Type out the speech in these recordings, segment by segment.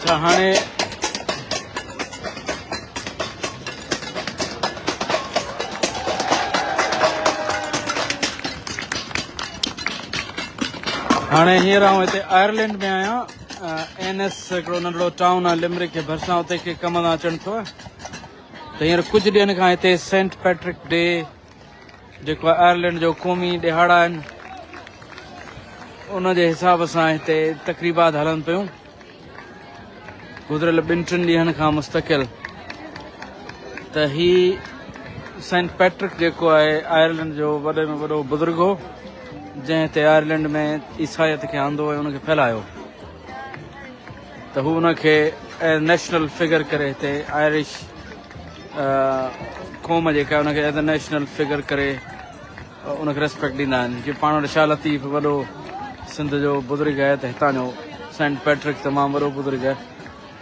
हाणे हींअर आउं हिते आयरलैंड में आहियां। NS हिकिड़ो नंढड़ो टाउन आहे लिमरिक जे भरिसां, उते के कम तां अचणु थियो आहे। त हींअर कुझु ॾींहंनि खां हिते सेंट पैट्रिक डे जेको आहे आयरलैंड जो क़ौमी ॾिहाड़ा आहिनि, उन जे हिसाब सां हिते तक़रीबात हलनि पियूं गुज़िरियल 2-3 ॾींहंनि खां मुस्तक़िल। त ही सेंट पैट्रिक जेको आहे आयरलैंड जो वॾे में वॾो बुज़ुर्ग हो, जंहिं हिते आयरलैंड में ईसाइत खे आंदो ऐं उनखे फैलायो। त हू उनखे नेशनल फिगर करे हिते आयरिश क़ौम जेका आहे उनखे एज़ अ नेशनल फिगर करे उनखे रिस्पेक्ट ॾींदा आहिनि। जीअं पाण वटि शाह लतीफ़ वॾो सिंध जो बुज़ुर्ग आहे, त हितां जो सेंट पैट्रिक तमामु वॾो बुज़ुर्ग आहे।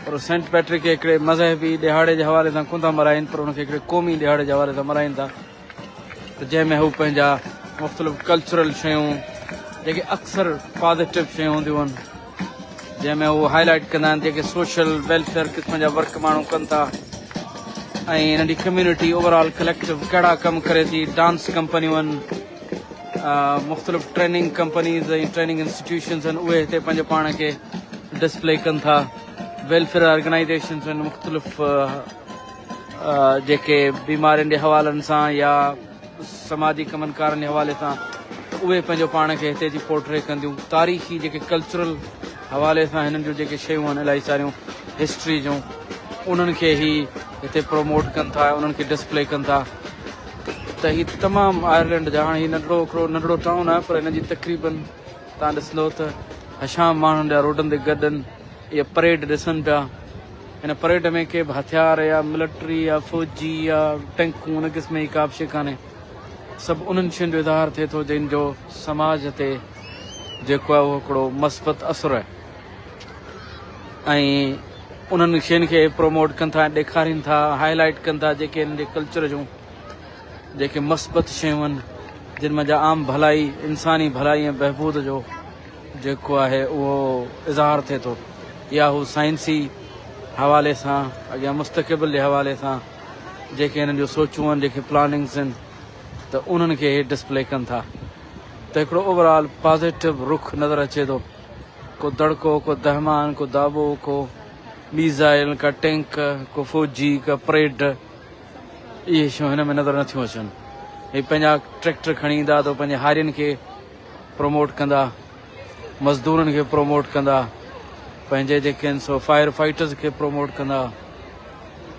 पर सेंट पैट्रिक खे हिकिड़े मज़हबी ॾिहाड़े जे हवाले सां कोन था मल्हाइनि, पर उनखे हिकिड़े क़ौमी ॾिहाड़े जे हवाले सां मल्हाइनि था, त जंहिंमें हू पंहिंजा मुख़्तलिफ़ कल्चरल शयूं जेके अक्सर पॉज़िटिव शयूं हूंदियूं आहिनि, जंहिंमें हू हाईलाइट कंदा आहिनि जेके सोशल वेलफेयर क़िस्म जा वर्क माण्हू कनि था, ऐं नंढी कम्यूनिटी ओवरऑल कलेक्टिव कहिड़ा कमु करे थी। डांस कंपनियूं आहिनि, मुख़्तलिफ़ ट्रेनिंग कंपनीज़ ऐं ट्रेनिंग इंस्टीट्यूशन्स आहिनि, उहे हिते पंहिंजो पाण खे डिस्प्ले कनि था। वेलफेयर ऑर्गेनाइज़ेशन्स आहिनि मुख़्तलिफ़ जेके बीमारियुनि जे हवालनि सां या समाजी कमनि कारनि जे हवाले सां, उहे पंहिंजो पाण खे हिते जी पोर्ट्रे कंदियूं। तारीख़ी जेके कल्चरल हवाले सां हिननि जूं जेके शयूं आहिनि इलाही सारियूं हिस्ट्री जूं, उन्हनि खे ई हिते प्रोमोट कनि था, उन्हनि खे डिस्प्ले कनि था। त हीअ तमामु आयरलैंड जा हाणे हीअ हिकिड़ो नंढड़ो टाउन आहे, पर हिन जी तक़रीबन तव्हां ॾिसंदो त हशाम माण्हुनि जा रोडनि ते गॾनि इहा परेड ॾिसनि पिया। हिन परेड में के बि हथियार या मिलिट्री या फ़ौजी या टैंकूं उन क़िस्म जी का बि शइ कान्हे। सभु उन्हनि शयुनि जो इज़हार थिए थो जंहिंजो समाज ते जेको आहे उहो हिकिड़ो मस्बत असरु आहे, ऐं उन्हनि शयुनि खे प्रोमोट कनि था, ॾेखारीनि था, हाईलाइट कनि था जेके हिन जे कल्चर जूं जेके मस्बत शयूं आहिनि, जिन में जा आम भलाई, इंसानी भलाई ऐं बहबूद जो जेको आहे उहो इज़हार थिए थो, या हू साइंसी हवाले सां अॻियां मुस्तक़बिल जे हवाले सां जेके हिननि जूं सोचूं आहिनि, जेके प्लानिंग्स आहिनि, त उन्हनि खे डिस्प्ले कनि था। त हिकिड़ो ओवरऑल पॉज़िटिव रुख नज़र अचे थो। को दड़को, को दहमान, को दाबो, को मीज़ाइल, का टैंक, को फ़ौजी, का परेड, इहे शयूं हिन में नज़र नथियूं अचनि। हे पंहिंजा ट्रैक्टर खणी ईंदा त पंहिंजे हारियुनि खे प्रमोट कंदा, मज़दूरनि खे प्रमोट कंदा, पंहिंजे जेके आहिनि सो फायर फाइटर्स खे प्रमोट कंदा,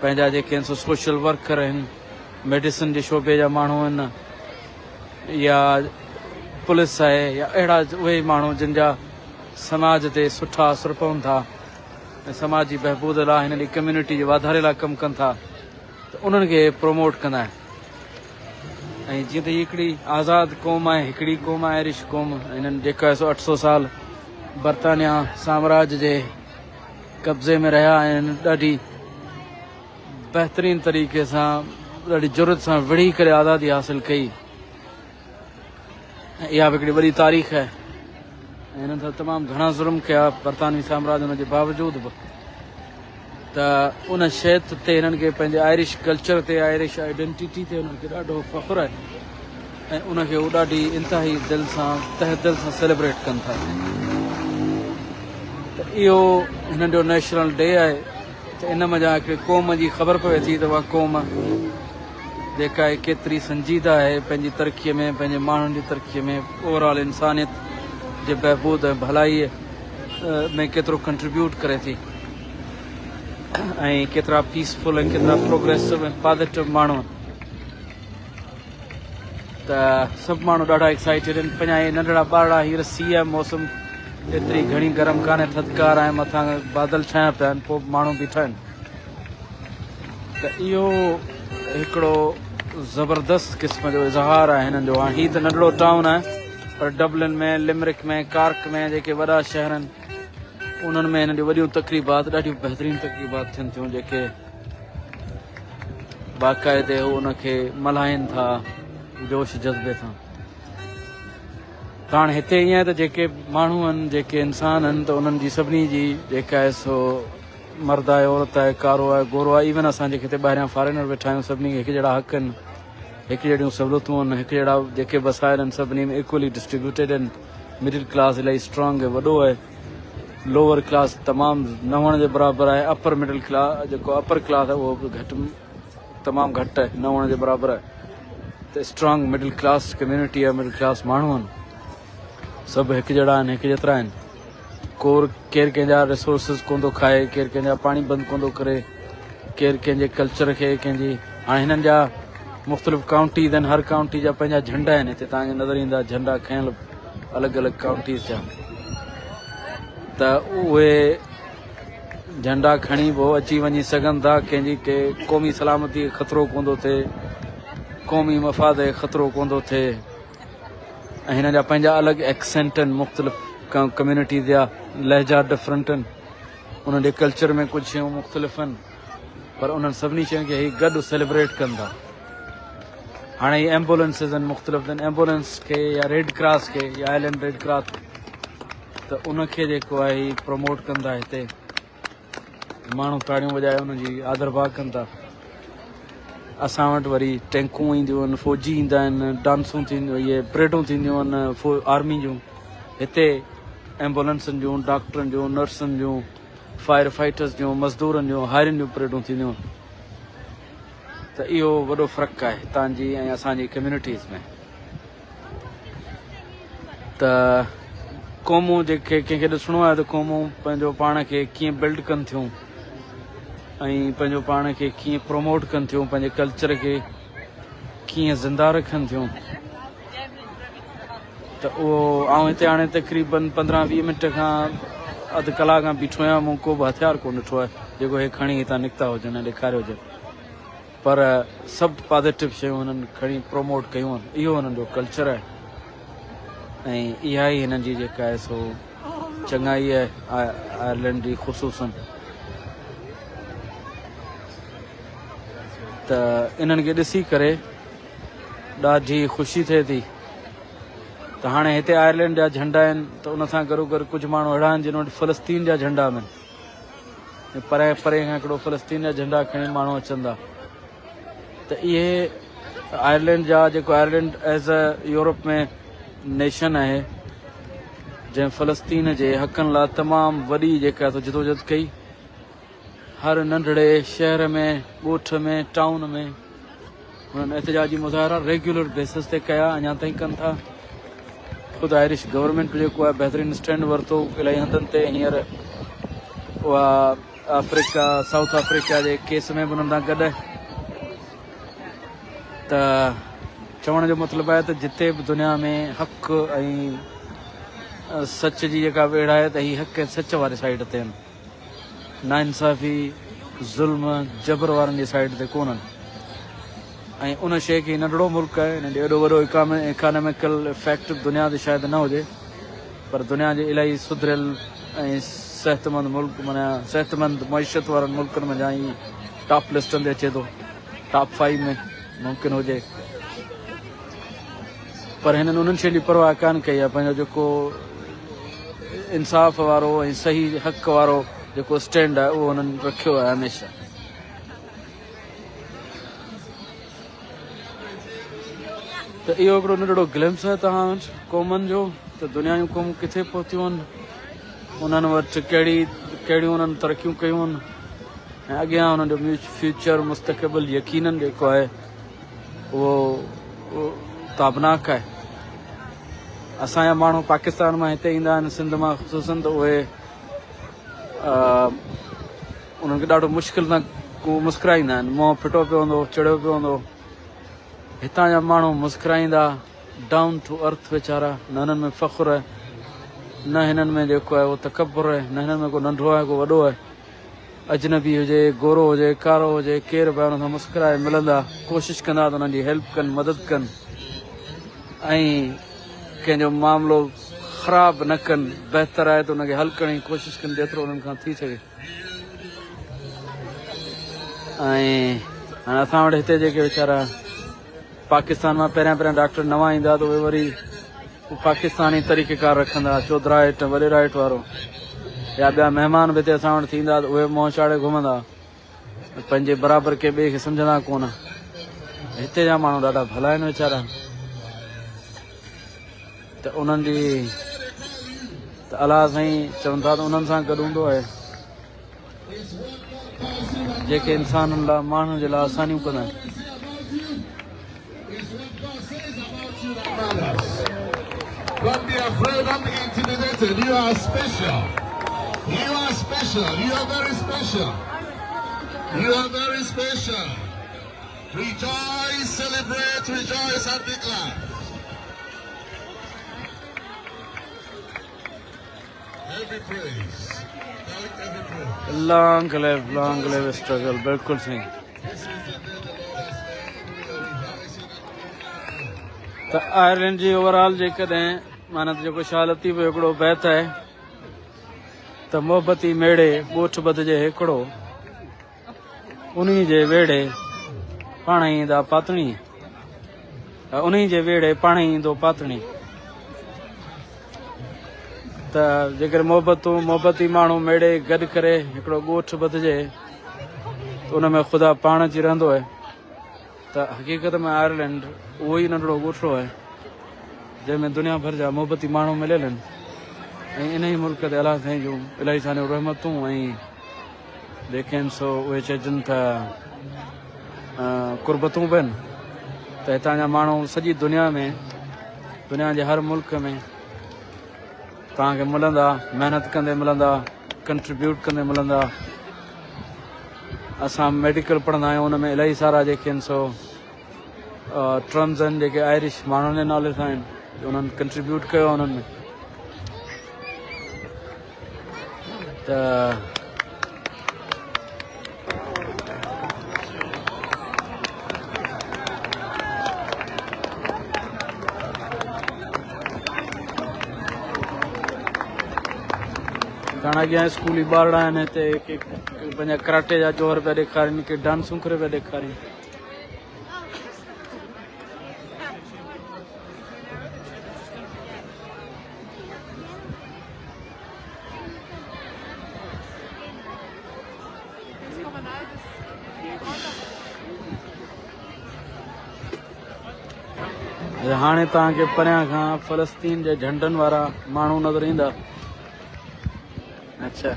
पंहिंजा जेके आहिनि सो सोशल वर्कर आहिनि, मेडिसिन जे शोबे जा माण्हू आहिनि, या पुलिस आहे, या अहिड़ा उहे माण्हू जिन जा समाज ते सुठा असर पवनि था ऐं समाज जी बहबूद लाइ हिन जी कम्यूनिटी जे वाधारे लाइ कमु कनि था, त उन्हनि खे प्रमोट कंदा आहिनि। ऐं जीअं त हिकिड़ी आज़ादु क़ौम आहे, हिकिड़ी क़ौम आहे आयरिश क़ौम, हिननि जेका 800 साल बरतानिया साम्राज्य जे कब्ज़े में रहिया आहिनि, ॾाढी बहितरीन तरीक़े सां ॾाढी ज़रूरत सां विढ़ी करे आज़ादी हासिल कई। इहा बि हिकिड़ी वॾी तारीख़ आहे। हिननि सां तमामु घणा ज़ुल्म कया बरतानवी साम्राज्य हुन जे बावजूदि बि। त उन शइ ते हिननि खे पंहिंजे आयरिश कल्चर ते, आयरिश आइडेंटिटी ते हुननि खे ॾाढो फ़ख़ुरु आहे, ऐं उनखे हू ॾाढी इंतिहाई दिलि सां, तह दिलि सां सेलिब्रेट कनि था। त इहो हिननि जो नेशनल डे आहे। त इन मज़ा हिकिड़ी क़ौम जी ख़बर पवे थी त उहा क़ौम जेका आहे केतिरी संजीदा आहे पंहिंजी तरक़ीअ में, पंहिंजे माण्हुनि जी तरक़ीअ में, ओवरऑल इंसानियत जे बहबूद ऐं भलाईअ में केतिरो कंट्रीब्यूट करे थी, ऐं केतिरा पीसफुल ऐं केतिरा प्रोग्रेसिव ऐं पॉज़िटिव माण्हू। त सभु माण्हू ॾाढा एक्साइटेड आहिनि। पंहिंजा इहे नंढड़ा ॿारड़ा, हींअर सीउ आहे, मौसम एतिरी घणी गरम कान्हे, थधिकार आहे, मथां बादल छाया पिया आहिनि, पोइ माण्हू बीठा आहिनि। त इहो हिकिड़ो ज़बरदस्त क़िस्म जो इज़हार आहे हिननि जो। हाणे हीअ त नंढड़ो टाउन आहे, पर डबलिन में, लिमरिक में, कार्क में जेके वॾा शहर आहिनि, उन्हनि में हिननि जूं वॾियूं तक़रीबात, ॾाढियूं बहितरीन तक़रीबात थियनि थियूं, जेके बाक़ाइदे हू उनखे मल्हाइनि था जोश जज़्बे सां। त हाणे हिते ईअं आहे त जेके माण्हू आहिनि, जेके इंसान आहिनि, त उन्हनि जी सभिनी जी जेका आहे सो मर्द आहे औरत आहे कारो आहे गोरो आहे इवन असां जेके हिते ॿाहिरियां फॉरेनर वेठा आहियूं सभिनी खे हिकु जहिड़ा हक़ आहिनि हिकु जहिड़ियूं सहूलियतूं आहिनि हिकु जहिड़ा जेके वसाइल आहिनि सभिनी में इक्वली डिस्ट्रीब्यूटेड आहिनि मिडिल क्लास इलाही स्ट्रॉन्ग आहे वॾो आहे लोअर क्लास तमामु न हुअण जे बराबरि आहे अपर मिडिल क्लास जेको अपर क्लास आहे उहो बि घटि तमामु घटि आहे न हुअण जे बराबरि आहे त स्ट्रॉन्ग मिडिल क्लास कम्यूनिटी आहे मिडिल क्लास माण्हू आहिनि सभु हिकु जहिड़ा आहिनि हिकु जेतिरा आहिनि केरु कंहिंजा रिसोर्सिस कोन थो खाए केरु कंहिंजा पाणी बंदि कोन थो करे केरु कंहिंजे कल्चर खे कंहिंजी हाणे हिननि जा मुख़्तलिफ़ काउंटीज़ आहिनि हर काउंटी जा पंहिंजा झंडा आहिनि हिते तव्हांखे नज़र ईंदा झंडा खयल अलॻि अलॻि काउंटीज़ जा त उहे झंडा खणी पोइ अची वञी सघनि था कंहिंजी के क़ौमी सलामती खे ख़तरो कोन थो थिए क़ौमी मफ़ाद खे ख़तरो कोन थो थिए ऐं हिन जा पंहिंजा अलॻि एक्सेंट आहिनि मुख़्तलिफ़ कम्यूनिटी जा लहजा डिफरेंट आहिनि उन्हनि जे कल्चर में कुझु शयूं मुख़्तलिफ़ आहिनि पर उन्हनि सभिनी शयुनि खे गॾु सेलिब्रेट कनि था हाणे हीअ एम्बुलेंसिस आहिनि मुख़्तलिफ़ आहिनि एम्बुलेंस खे या रेड क्रॉस खे या आइलैंड रेड क्रॉस त उनखे जेको आहे हीअ प्रमोट कंदा हिते माण्हू ताड़ियूं वॼाए उनजी आदर भाव कनि था असां वटि वरी टैंकूं ईंदियूं आहिनि फ़ौजी ईंदा आहिनि डांसूं थींदियूं इहे परेडूं थींदियूं आहिनि आर्मी जूं हिते एम्बुलेंसनि जूं डॉक्टरनि जूं नर्सनि जूं फायर फाइटर्स जूं मज़दूरनि जूं हायरियुनि जूं परेडूं थींदियूं त इहो वॾो फ़र्क़ु आहे हितां जी ऐं असांजी कम्यूनिटीज़ में त क़ौमूं जेके कंहिंखे ॾिसणो आहे त क़ौमूं पंहिंजो पाण खे कीअं बिल्ड कनि थियूं ऐं पंहिंजो पाण खे कीअं प्रमोट कनि थियूं पंहिंजे कल्चर खे कीअं ज़िंदा रखनि थियूं त उहो आउं हिते हाणे तक़रीबन 15-20 मिंट खां अधु कलाक खां बीठो आहियां मूं को बि हथियार कोन ॾिठो आहे जेको हे खणी हितां निकिता हुजनि ऐं ॾेखारियो हुजे पर सभु पॉज़िटिव शयूं हुननि खणी प्रमोट कयूं आहिनि इहो हुननि जो कल्चर आहे ऐं इहा ई हिननि जी जेका आहे सो चङाई आहे आयरलैंड जी ख़ुशूसन त इन्हनि खे ॾिसी करे ॾाढी ख़ुशी थिए थी त हाणे हिते आयरलैंड जा झंडा आहिनि त उन सां गॾो गॾु कुझु माण्हू अहिड़ा आहिनि जिन वटि फ़लस्तीन जा झंडा आहिनि परे परे खां हिकिड़ो फ़लस्तीन जा झंडा खणी माण्हू अचनि था त इहे आयरलैंड जा जेको आयरलैंड एज़ अ यूरोप में नेशन आहे जंहिं फ़लस्तीन जे हक़नि लाइ तमामु वॾी जेका जदोजहद कई हर नंढड़े शहर में ॻोठ में टाउन में हुननि एहतजाजी मुज़ाहिरा रेगुलर बेसिस ते कया अञा ताईं कनि था ख़ुदि आयरिश गवर्नमेंट जेको आहे बहितरीनु स्टैंड वरितो इलाही हंधनि ते हींअर उहा अफ्रीका साउथ अफ्रीका जे केस में बि उन्हनि सां गॾु त चवण जो मतिलबु आहे त जिते बि दुनिया में हक़ ऐं सच जी जेका वेड़ आहे त हीअ हक़ ऐं सच वारी साइड ते आहिनि नाइंसाफ़ी ज़ुल्म जबर वारनि जी साइड ते कोन्हनि ऐं उन शइ खे नंढड़ो मुल्क आहे हिन ॾे एॾो वॾो इकॉनॉमिकल इफेक्ट दुनिया ते शायदि न हुजे पर दुनिया जे इलाही सुधरियल ऐं सेहतमंद मुल्क माना सेहतमंद मईशत वारनि मुल्कनि में जां टॉप लिस्टनि ते अचे थो टॉप 5 में मुमकिन हुजे पर हिननि उन्हनि शयुनि जी परवाह कान कई आहे पंहिंजो जेको इंसाफ़ वारो ऐं सही हक़ वारो जेको स्टैंड आहे उहो हुननि रखियो आहे हमेशह त इहो हिकिड़ो नंढड़ो ग्लिम्स आहे तव्हां वटि क़ौमनि जो त दुनिया जूं क़ौमूं किथे पहुतियूं आहिनि उन्हनि वटि कहिड़ियूं उन्हनि तरक़ियूं कयूं आहिनि ऐं अॻियां उन्हनि जो फ्यूचर मुस्तक़बिल यकीननि जेको आहे उहो ताबनाक आहे असांजा माण्हू पाकिस्तान मां हिते ईंदा आहिनि सिंध मां ख़ुशूसन त उहे उन्हनि खे ॾाढो मुश्किल सां मुस्कुराईंदा आहिनि मुंहुं फिटो पियो हूंदो चिड़ियो पियो हूंदो हितां जा माण्हू मुस्कुराईंदा डाउन टू अर्थ वीचारा न हिननि में फ़ख़ुरु आहे न हिननि में जेको आहे उहो तकबुर आहे न हिननि में को नंढो आहे को वॾो आहे अजनबी हुजे गोरो हुजे कारो हुजे केर बि हुन सां मुस्कुराए मिलंदा कोशिशि कंदा त हुननि जी हेल्प कनि मदद कनि ऐं कंहिंजो मामिलो ख़राबु न कनि बहितर आहे त हुनखे हल करण जी कोशिशि कनि जेतिरो हुननि खां थी सघे ऐं हाणे असां वटि हिते जेके वीचारा पाकिस्तान मां पहिरियां डॉक्टर नवां ईंदा त उहे वरी पाकिस्तानी तरीक़ेकार रखंदा चौधराइट वॾे राइट वारो या ॿिया महिमान बि हिते असां वटि थींदा त उहे मुंहुं चाढ़े घुमंदा, पंहिंजे बराबरि के ॿिए खे सम्झंदा कोन। हिते जा माण्हू ॾाढा भला आहिनि वीचारा, त उन्हनि जी त अलाह साईं चवनि था त उन्हनि सां गॾु हूंदो आहे जेके इंसाननि लाइ माण्हुनि जे लाइ आसानियूं कंदा आहिनि। Don't be afraid, don't be intimidated. You are special. You are special. You are very special. You are very special. Rejoice, celebrate, rejoice and be glad. Every praise. Every praise. long live struggle. बिल्कुलु सही। त Ireland जी overall जेकॾहिं माना जेको शालती बि हिकिड़ो बैत आहे त मोहबती मेड़े ॻोठ ॿधिजे हिकिड़ो, उन जे वेड़े पाण ईंदा पातणी, उन जे वेड़े पाण ईंदो पातणी। त जेकर मोहबती माण्हू मेड़े गॾु करे हिकिड़ो ॻोठ ॿधिजे त उन में ख़ुदा पाण अची रहंदो आहे। त हक़ीक़त में आयरलैंड उहो ई नंढड़ो ॻोठड़ो आहे जंहिंमें दुनिया भर जा मोहबती माण्हू मिलियल आहिनि, ऐं इन ई मुल्क ते अलाह साईं जूं इलाही सारियूं रहमतूं ऐं जेके आहिनि सो उहे चइजनि था कुर्बतूं बि आहिनि। त हितां जा माण्हू सॼी दुनिया में, दुनिया जे हर मुल्क में तव्हांखे मिलंदा, महिनत कंदे मिलंदा, कंट्रीब्यूट कंदे मिलंदा। असां मेडिकल पढ़ंदा आहियूं, उन में इलाही सारा जेके आहिनि सो टर्म्स आहिनि जेके आयरिश माण्हुनि जे नाले सां आहिनि, उन्हनि कंट्रीब्यूट कयो उन्हनि में। त हाणे अॻियां स्कूली ॿारड़ा आहिनि हिते पंहिंजा कराटे जा जोहर पिया ॾेखारीनि, के डांसूं करे पिया ॾेखारीनि। हाणे तव्हांखे परियां खां फ़लस्तीन जे झंडनि वारा माण्हू नज़र ईंदा। अच्छा,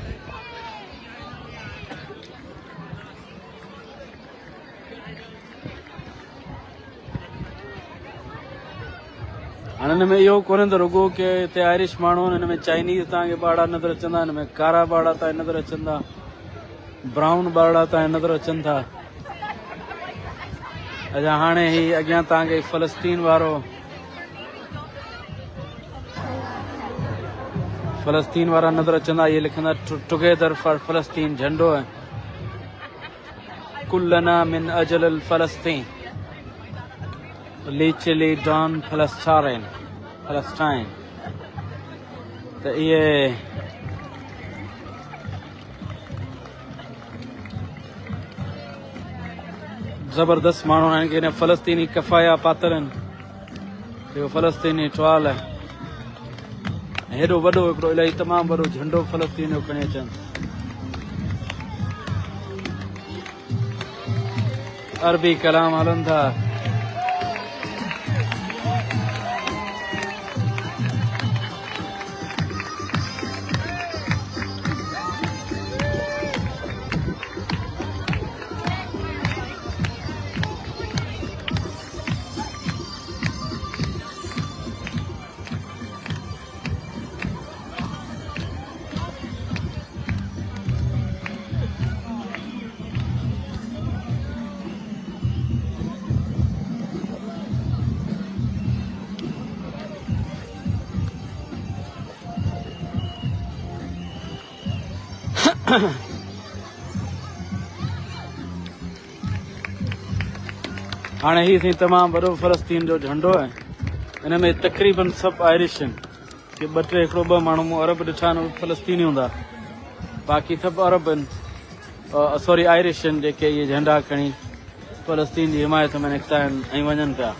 हाणे हिन में इहो कोन्हे त रुॻो की हिते आयरिश माण्हू आहिनि, हिन में चाइनीज़ तव्हांखे ॿारड़ा नज़र अचंदा, हिन में कारा ॿारड़ा तव्हां नज़र अचंदा, ब्राउन ॿारड़ा तव्हां नज़र अचनि था। अच्छा, हाणे ही अॻियां तव्हांखे फ़लस्तीन वारो फ़लस्तीन वारा नज़र अचंदा, इहे लिखंदा टुगेदर फॉर फ़लस्तीन झंडो आहे, कुल्लना मिन अजल फ़लस्तीन लीचली डॉन फ़लस्टाइन। त इहे ज़बरदस्त माण्हू आहिनि की हिन फ़लस्तीनी कफ़ाया पातल आहिनि, जेको फ़लस्तीनी टुवाल आहे, हेॾो वॾो हिकिड़ो इलाही तमामु वॾो झंडो फ़लस्तीन जो खणी अचनि। अरबी कलाम हलनि था। हाणे ही साईं तमामु वॾो फ़लस्तीन जो झंडो आहे, हिन में तक़रीबन सभु आयरिश आहिनि, की ॿ टे हिकिड़ो ॿ माण्हू मूं अरब ॾिठा आहिनि फ़लस्तीनी हूंदा, बाक़ी सभु अरब आहिनि, सॉरी आयरिश आहिनि जेके इहे झंडा खणी फ़लस्तीन जी हिमायत में निकिता आहिनि ऐं वञनि पिया।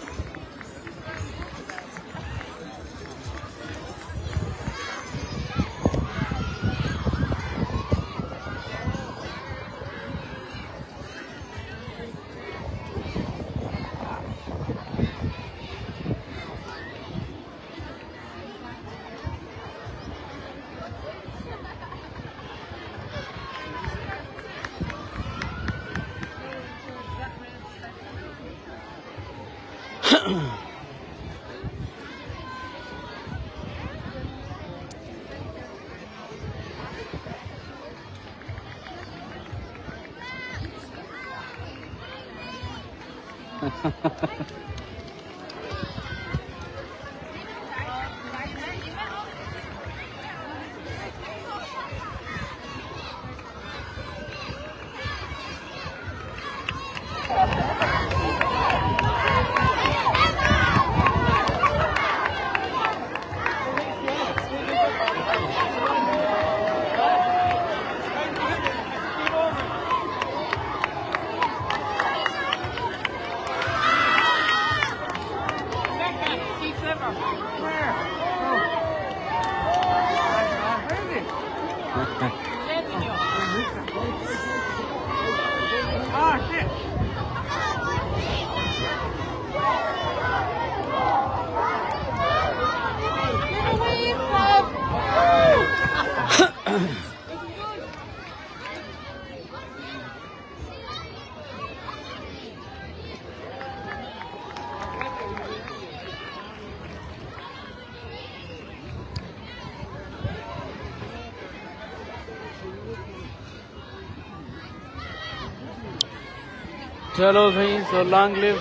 चलो भाई, so long live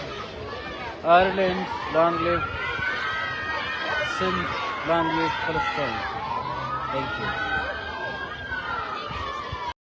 Ireland, long live Sindh, long live Palestine. Thank you.